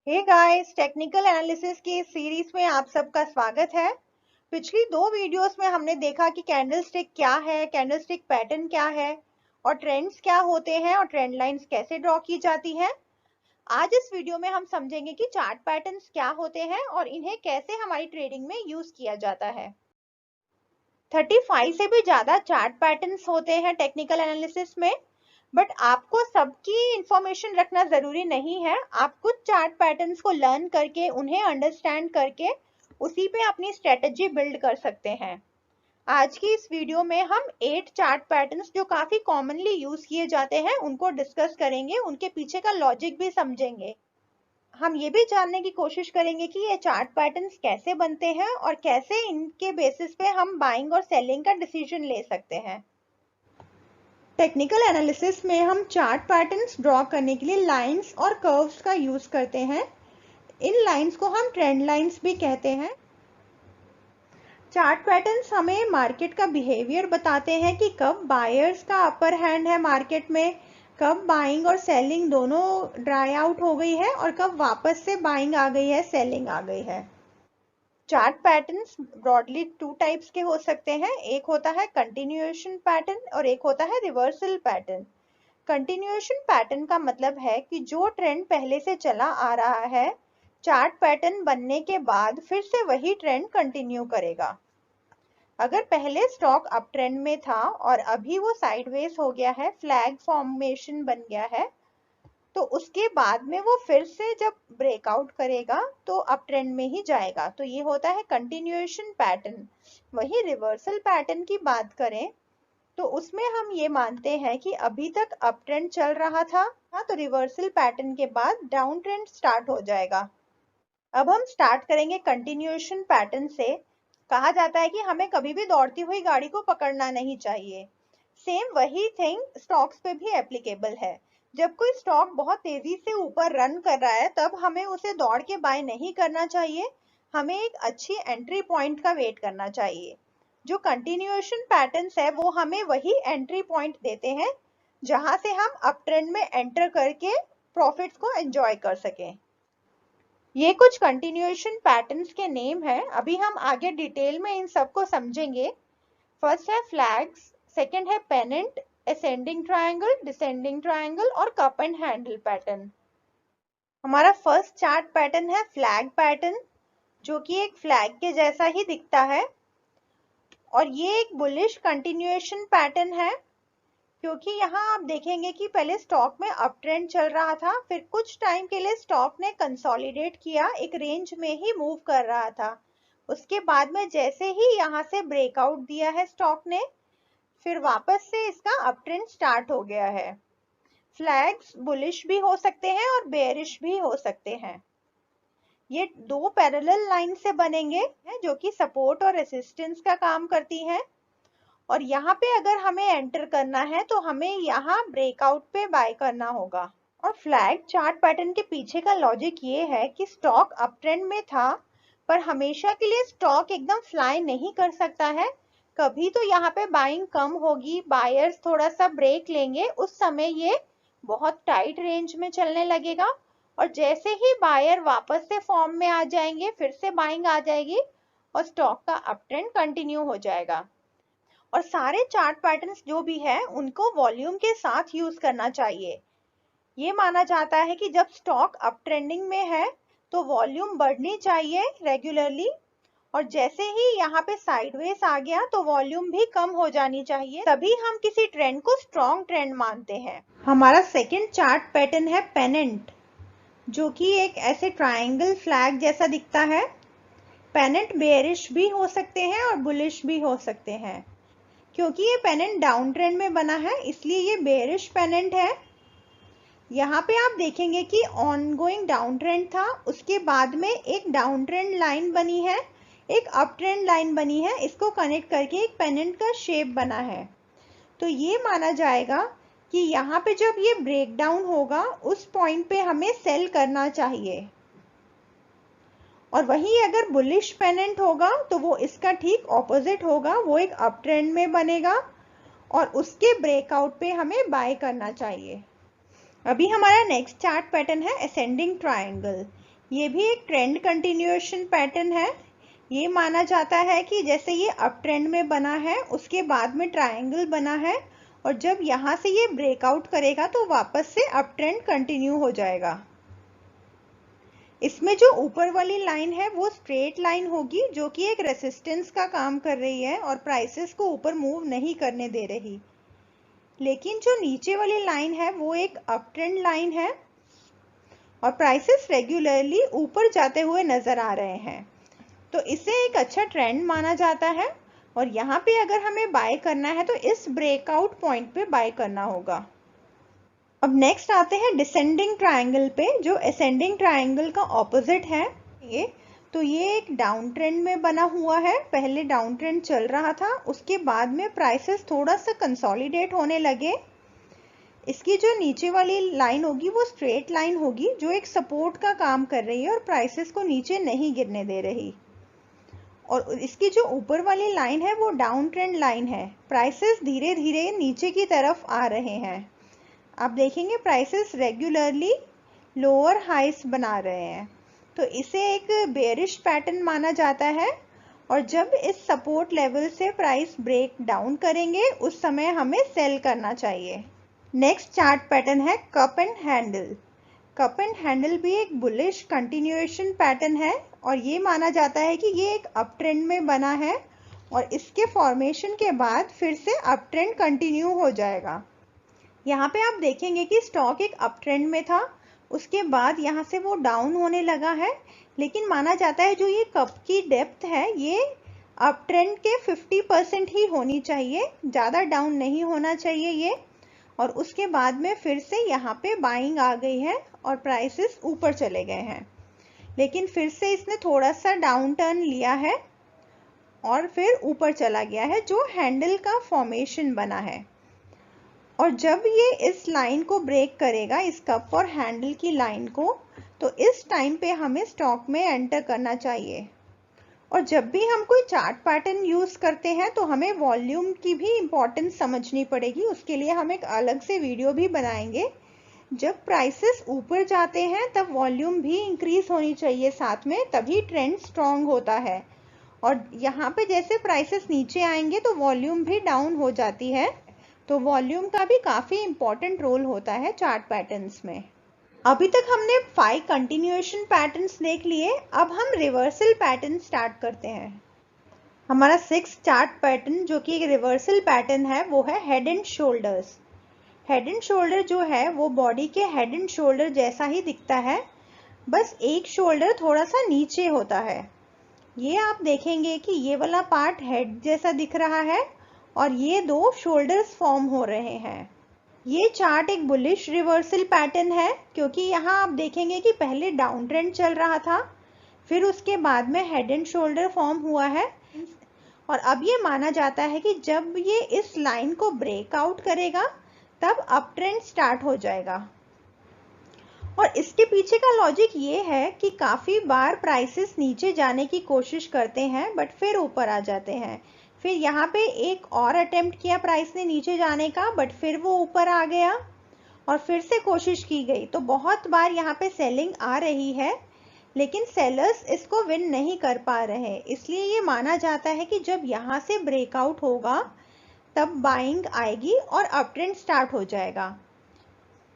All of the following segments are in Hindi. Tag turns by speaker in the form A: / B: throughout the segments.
A: हे गाइस, टेक्निकल एनालिसिस की इस सीरीज में आप सबका स्वागत है। पिछली दो वीडियोस में हमने देखा कि कैंडलस्टिक क्या है, कैंडलस्टिक पैटर्न क्या है और ट्रेंड्स क्या होते हैं और ट्रेंड लाइंस कैसे ड्रॉ की जाती हैं। आज इस वीडियो में हम समझेंगे कि चार्ट पैटर्न्स क्या होते हैं और इन्हें कैसे हमारी ट्रेडिंग में यूज किया जाता है। 35 से भी ज्यादा चार्ट पैटर्न्स होते हैं टेक्निकल एनालिसिस में, बट आपको सबकी इंफॉर्मेशन रखना जरूरी नहीं है। आप कुछ चार्ट पैटर्न्स को लर्न करके उन्हें अंडरस्टैंड करके उसी पे अपनी स्ट्रेटजी बिल्ड कर सकते हैं। आज की इस वीडियो में हम 8 चार्ट पैटर्न्स जो काफी कॉमनली यूज किए जाते हैं उनको डिस्कस करेंगे, उनके पीछे का लॉजिक भी समझेंगे। हम ये भी जानने की कोशिश करेंगे कि ये चार्ट पैटर्न्स कैसे बनते हैं और कैसे इनके बेसिस पे हम बाइंग और सेलिंग का डिसीजन ले सकते हैं। टेक्निकल एनालिसिस में हम चार्ट पैटर्न्स ड्रॉ करने के लिए लाइंस और कर्व्स का यूज करते हैं। इन लाइंस को हम ट्रेंड लाइंस भी कहते हैं। चार्ट पैटर्न्स हमें मार्केट का बिहेवियर बताते हैं कि कब बायर्स का अपर हैंड है मार्केट में, कब बाइंग और सेलिंग दोनों ड्राई आउट हो गई है और कब वापस से बाइंग आ गई है, सेलिंग आ गई है। चार्ट पैटर्न्स ब्रॉडली 2 टाइप्स के हो सकते हैं। एक होता है कंटिन्यूएशन पैटर्न और एक होता है रिवर्सल पैटर्न। कंटिन्यूएशन पैटर्न का मतलब है कि जो ट्रेंड पहले से चला आ रहा है, चार्ट पैटर्न बनने के बाद फिर से वही ट्रेंड कंटिन्यू करेगा। अगर पहले स्टॉक अप ट्रेंड में था और अभी वो साइडवेज हो गया है, फ्लैग फॉर्मेशन बन गया है, तो उसके बाद में वो फिर से जब ब्रेकआउट करेगा तो अप ट्रेंड में ही जाएगा। तो ये होता है कंटिन्यूएशन पैटर्न। वही रिवर्सल पैटर्न की बात करें तो उसमें हम ये मानते हैं कि अभी तक अप ट्रेंड चल रहा था, तो रिवर्सल पैटर्न के बाद डाउन ट्रेंड स्टार्ट हो जाएगा। अब हम स्टार्ट करेंगे कंटिन्यूएशन पैटर्न से। कहा जाता है कि हमें कभी भी दौड़ती हुई गाड़ी को पकड़ना नहीं चाहिए। सेम वही थिंग स्टॉक्स पे भी एप्लीकेबल है। जब कोई स्टॉक बहुत तेजी से ऊपर रन कर रहा है तब हमें उसे दौड़ के बाय नहीं करना चाहिए, हमें एक अच्छी एंट्री पॉइंट का वेट करना चाहिए। जो कंटिन्यूएशन पैटर्न्स है वो हमें वही एंट्री पॉइंट देते हैं जहां से हम अप ट्रेंड में एंटर करके प्रॉफिट्स को एंजॉय कर सकें। ये कुछ कंटिन्यूएशन पैटर्न्स के नेम हैं। अभी हम आगे डिटेल में इन सबको समझेंगे। फर्स्ट है फ्लैग्स, सेकंड है pennant, ascending triangle, descending triangle और कप एंड हैंडल पैटर्न। हमारा फर्स्ट चार्ट पैटर्न है फ्लैग पैटर्न, जो कि एक फ्लैग के जैसा ही दिखता है और ये एक बुलिश कंटिन्यूएशन पैटर्न है, क्योंकि यहाँ आप देखेंगे कि पहले स्टॉक में अप ट्रेंड चल रहा था, फिर कुछ टाइम के लिए स्टॉक ने कंसोलिडेट किया, एक रेंज में ही मूव कर रहा था। उसके बाद में जैसे ही यहाँ से ब्रेकआउट दिया है स्टॉक ने, फिर वापस से इसका अप ट्रेंड स्टार्ट हो गया है। फ्लैग्स बुलिश भी हो सकते हैं और बेयरिश भी हो सकते हैं। ये दो पैरेलल लाइन से बनेंगे जो कि सपोर्ट और रेसिस्टेंस का काम करती हैं। और यहाँ पे अगर हमें एंटर करना है तो हमें यहाँ ब्रेकआउट पे बाय करना होगा। और फ्लैग चार्ट पैटर्न के पीछे का लॉजिक ये है कि स्टॉक अप ट्रेंड में था, पर हमेशा के लिए स्टॉक एकदम फ्लाई नहीं कर सकता है। कभी तो यहाँ पे बाइंग कम होगी, बायर्स थोड़ा सा ब्रेक लेंगे, उस समय ये बहुत टाइट रेंज में चलने लगेगा और जैसे ही बायर वापस से फॉर्म में आ जाएंगे फिर से बाइंग आ जाएगी और स्टॉक का अप ट्रेंड कंटिन्यू हो जाएगा। और सारे चार्ट पैटर्न्स जो भी है उनको वॉल्यूम के साथ यूज करना चाहिए। ये माना जाता है कि जब स्टॉक अप ट्रेंडिंग में है तो वॉल्यूम बढ़नी चाहिए रेगुलरली, और जैसे ही यहाँ पे साइडवेज आ गया तो वॉल्यूम भी कम हो जानी चाहिए, तभी हम किसी ट्रेंड को स्ट्रॉन्ग ट्रेंड मानते हैं। हमारा सेकंड चार्ट पैटर्न है पेनेंट, जो कि एक ऐसे ट्रायंगल फ्लैग जैसा दिखता है। पेनेंट बेयरिश भी हो सकते हैं और बुलिश भी हो सकते हैं। क्योंकि ये पेनेंट डाउन ट्रेंड में बना है इसलिए ये बेयरिश पेनेंट है। यहाँ पे आप देखेंगे कि ऑनगोइंग डाउन ट्रेंड था, उसके बाद में एक डाउन ट्रेंड लाइन बनी है, एक अप ट्रेंड लाइन बनी है, इसको कनेक्ट करके एक पेनेंट का शेप बना है। तो ये माना जाएगा कि यहाँ पे जब ये ब्रेक डाउन होगा उस पॉइंट पे हमें सेल करना चाहिए। और वहीं अगर बुलिश पेनेंट होगा तो वो इसका ठीक ऑपोजिट होगा, वो एक अप ट्रेंड में बनेगा और उसके ब्रेकआउट पे हमें बाय करना चाहिए। अभी हमारा नेक्स्ट चार्ट पैटर्न है असेंडिंग ट्रायंगल। ये भी एक ट्रेंड कंटिन्यूएशन पैटर्न है। ये माना जाता है कि जैसे ये अप ट्रेंड में बना है, उसके बाद में ट्रायंगल बना है, और जब यहाँ से ये ब्रेकआउट करेगा तो वापस से अप ट्रेंड कंटिन्यू हो जाएगा। इसमें जो ऊपर वाली लाइन है वो स्ट्रेट लाइन होगी, जो कि एक रेसिस्टेंस का काम कर रही है और प्राइसेस को ऊपर मूव नहीं करने दे रही। लेकिन जो नीचे वाली लाइन है वो एक अप ट्रेंड लाइन है और प्राइसेस रेगुलरली ऊपर जाते हुए नजर आ रहे हैं, तो इसे एक अच्छा ट्रेंड माना जाता है। और यहाँ पे अगर हमें बाय करना है तो इस ब्रेकआउट पॉइंट पे बाय करना होगा। अब नेक्स्ट आते हैं डिसेंडिंग ट्रायंगल पे, जो असेंडिंग ट्रायंगल का ऑपोजिट है। ये एक डाउन ट्रेंड में बना हुआ है। पहले डाउन ट्रेंड चल रहा था, उसके बाद में प्राइसेस थोड़ा सा कंसोलिडेट होने लगे। इसकी जो नीचे वाली लाइन होगी वो स्ट्रेट लाइन होगी, जो एक सपोर्ट का काम कर रही है और प्राइसेस को नीचे नहीं गिरने दे रही। और इसकी जो ऊपर वाली लाइन है वो डाउन ट्रेंड लाइन है। प्राइसेस धीरे धीरे नीचे की तरफ आ रहे हैं। आप देखेंगे प्राइसेस रेगुलरली लोअर हाइस बना रहे हैं, तो इसे एक बेयरिश पैटर्न माना जाता है। और जब इस सपोर्ट लेवल से प्राइस ब्रेक डाउन करेंगे उस समय हमें सेल करना चाहिए। नेक्स्ट चार्ट पैटर्न है cup and handle. Cup and handle भी एक बुलिश कंटिन्यूएशन पैटर्न है और ये माना जाता है कि ये एक अप ट्रेंड में बना है और इसके फॉर्मेशन के बाद फिर से अप ट्रेंड कंटिन्यू हो जाएगा। यहाँ पे आप देखेंगे कि स्टॉक एक अप ट्रेंड में था, उसके बाद यहाँ से वो डाउन होने लगा है, लेकिन माना जाता है जो ये कप की डेप्थ है ये अप ट्रेंड के 50% ही होनी चाहिए, ज़्यादा डाउन नहीं होना चाहिए ये। और उसके बाद में फिर से यहाँ पे बाइंग आ गई है और प्राइसेस ऊपर चले गए हैं, लेकिन फिर से इसने थोड़ा सा डाउन टर्न लिया है और फिर ऊपर चला गया है, जो हैंडल का फॉर्मेशन बना है। और जब ये इस लाइन को ब्रेक करेगा, इस कप और हैंडल की लाइन को, तो इस टाइम पे हमें स्टॉक में एंटर करना चाहिए। और जब भी हम कोई चार्ट पैटर्न यूज करते हैं तो हमें वॉल्यूम की भी इम्पोर्टेंस समझनी पड़ेगी। उसके लिए हम एक अलग से वीडियो भी बनाएंगे। जब प्राइसेस ऊपर जाते हैं तब वॉल्यूम भी इंक्रीज होनी चाहिए साथ में, तभी ट्रेंड स्ट्रांग होता है। और यहाँ पे जैसे प्राइसेस नीचे आएंगे तो वॉल्यूम भी डाउन हो जाती है, तो वॉल्यूम का भी काफी इंपॉर्टेंट रोल होता है चार्ट पैटर्न्स में। अभी तक हमने 5 कंटिन्यूएशन पैटर्न्स देख लिए, अब हम रिवर्सल पैटर्न स्टार्ट करते हैं। हमारा 6 चार्ट पैटर्न जो कि एक रिवर्सल पैटर्न है वो है head and shoulders. Head and shoulder जो है वो बॉडी के हेड एंड शोल्डर जैसा ही दिखता है, बस एक शोल्डर थोड़ा सा नीचे होता है। ये आप देखेंगे कि ये वाला पार्ट हेड जैसा दिख रहा है और ये दो शोल्डर्स फॉर्म हो रहे हैं। ये चार्ट एक बुलिश रिवर्सल पैटर्न है, क्योंकि यहाँ आप देखेंगे कि पहले डाउन ट्रेंड चल रहा था, फिर उसके बाद में हेड एंड शोल्डर फॉर्म हुआ है और अब ये माना जाता है कि जब ये इस लाइन को ब्रेकआउट करेगा तब अप ट्रेंड स्टार्ट हो जाएगा। और इसके पीछे का लॉजिक ये है कि काफी बार प्राइसेस नीचे जाने की कोशिश करते हैं बट फिर ऊपर आ जाते हैं। फिर यहाँ पे एक और अटेम्प्ट किया प्राइस ने नीचे जाने का, बट फिर वो ऊपर आ गया और फिर से कोशिश की गई, तो बहुत बार यहाँ पे सेलिंग आ रही है, लेकिन सेलर्स इसको विन नहीं कर पा रहे। इसलिए ये माना जाता है कि जब यहाँ से ब्रेकआउट होगा तब बाइंग आएगी और अप ट्रेंड स्टार्ट हो जाएगा।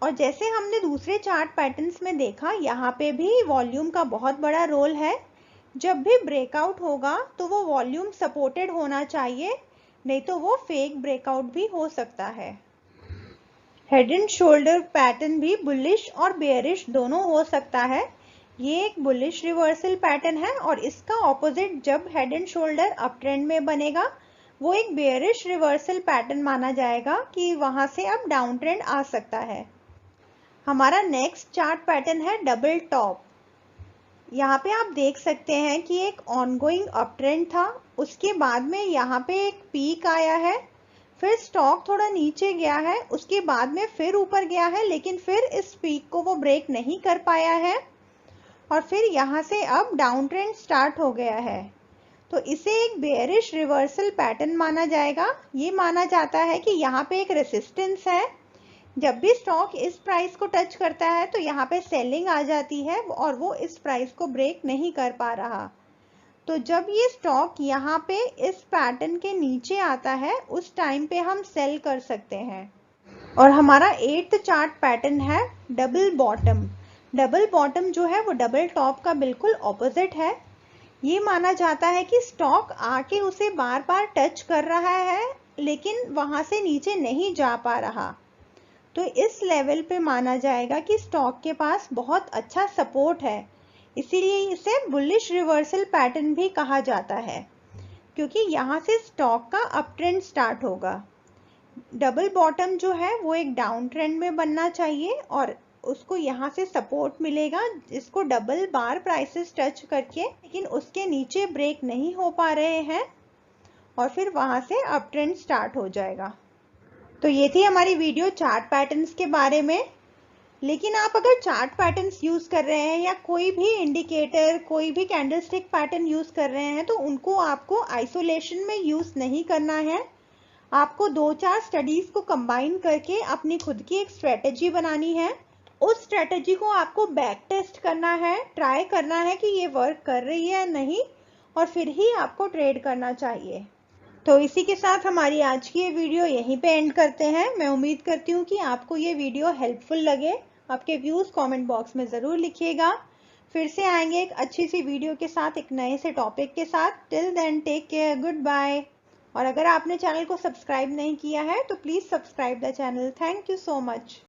A: और जैसे हमने दूसरे चार्ट पैटर्न्स में देखा, यहाँ पे भी वॉल्यूम का बहुत बड़ा रोल है। जब भी ब्रेकआउट होगा तो वो वॉल्यूम सपोर्टेड होना चाहिए, नहीं तो वो फेक ब्रेकआउट भी हो सकता है। हेड एंड शोल्डर पैटर्न भी बुलिश और बेयरिश दोनों हो सकता है। ये एक बुलिश रिवर्सल पैटर्न है और इसका ऑपोजिट जब head and shoulder up trend में बनेगा वो एक बेयरिश रिवर्सल पैटर्न माना जाएगा कि वहां से अब डाउन ट्रेंड आ सकता है। हमारा नेक्स्ट चार्ट पैटर्न है डबल टॉप। यहाँ पे आप देख सकते हैं कि एक ऑनगोइंग अप ट्रेंड था, उसके बाद में यहाँ पे एक पीक आया है, फिर स्टॉक थोड़ा नीचे गया है, उसके बाद में फिर ऊपर गया है, लेकिन फिर इस पीक को वो ब्रेक नहीं कर पाया है और फिर यहाँ से अब डाउन ट्रेंड स्टार्ट हो गया है। तो इसे एक बेयरिश रिवर्सल पैटर्न माना जाएगा। ये माना जाता है कि यहाँ पे एक रेसिस्टेंस है, जब भी स्टॉक इस प्राइस को टच करता है तो यहाँ पे सेलिंग आ जाती है और वो इस प्राइस को ब्रेक नहीं कर पा रहा। तो जब ये स्टॉक यहाँ पे इस पैटर्न के नीचे आता है उस टाइम पे हम सेल कर सकते हैं। और हमारा 8th चार्ट पैटर्न है डबल बॉटम। डबल बॉटम जो है वो डबल टॉप का बिल्कुल ऑपोजिट है। ये माना जाता है कि स्टॉक आके उसे बार बार टच कर रहा है लेकिन वहां से नीचे नहीं जा पा रहा। तो इस लेवल पे माना जाएगा कि स्टॉक के पास बहुत अच्छा सपोर्ट है, इसीलिए इसे बुलिश रिवर्सल पैटर्न भी कहा जाता है, क्योंकि यहाँ से स्टॉक का अप ट्रेंड स्टार्ट होगा। डबल बॉटम जो है वो एक डाउन ट्रेंड में बनना चाहिए और उसको यहाँ से सपोर्ट मिलेगा, जिसको डबल बार प्राइसेस टच करके लेकिन उसके नीचे ब्रेक नहीं हो पा रहे हैं और फिर वहां से अप ट्रेंड स्टार्ट हो जाएगा। तो ये थी हमारी वीडियो चार्ट पैटर्न्स के बारे में। लेकिन आप अगर चार्ट पैटर्न्स यूज कर रहे हैं या कोई भी इंडिकेटर, कोई भी कैंडलस्टिक पैटर्न यूज कर रहे हैं तो उनको आपको आइसोलेशन में यूज नहीं करना है। आपको 2-4 स्टडीज को कंबाइन करके अपनी खुद की एक स्ट्रेटेजी बनानी है। उस स्ट्रेटेजी को आपको बैक टेस्ट करना है, ट्राई करना है कि ये वर्क कर रही है या नहीं, और फिर ही आपको ट्रेड करना चाहिए। तो इसी के साथ हमारी आज की ये वीडियो यहीं पे एंड करते हैं। मैं उम्मीद करती हूँ कि आपको ये वीडियो हेल्पफुल लगे। आपके व्यूज कमेंट बॉक्स में ज़रूर लिखिएगा। फिर से आएंगे एक अच्छी सी वीडियो के साथ, एक नए से टॉपिक के साथ। Till then take care, good bye. और अगर आपने चैनल को सब्सक्राइब नहीं किया है तो please subscribe the channel. Thank you so much.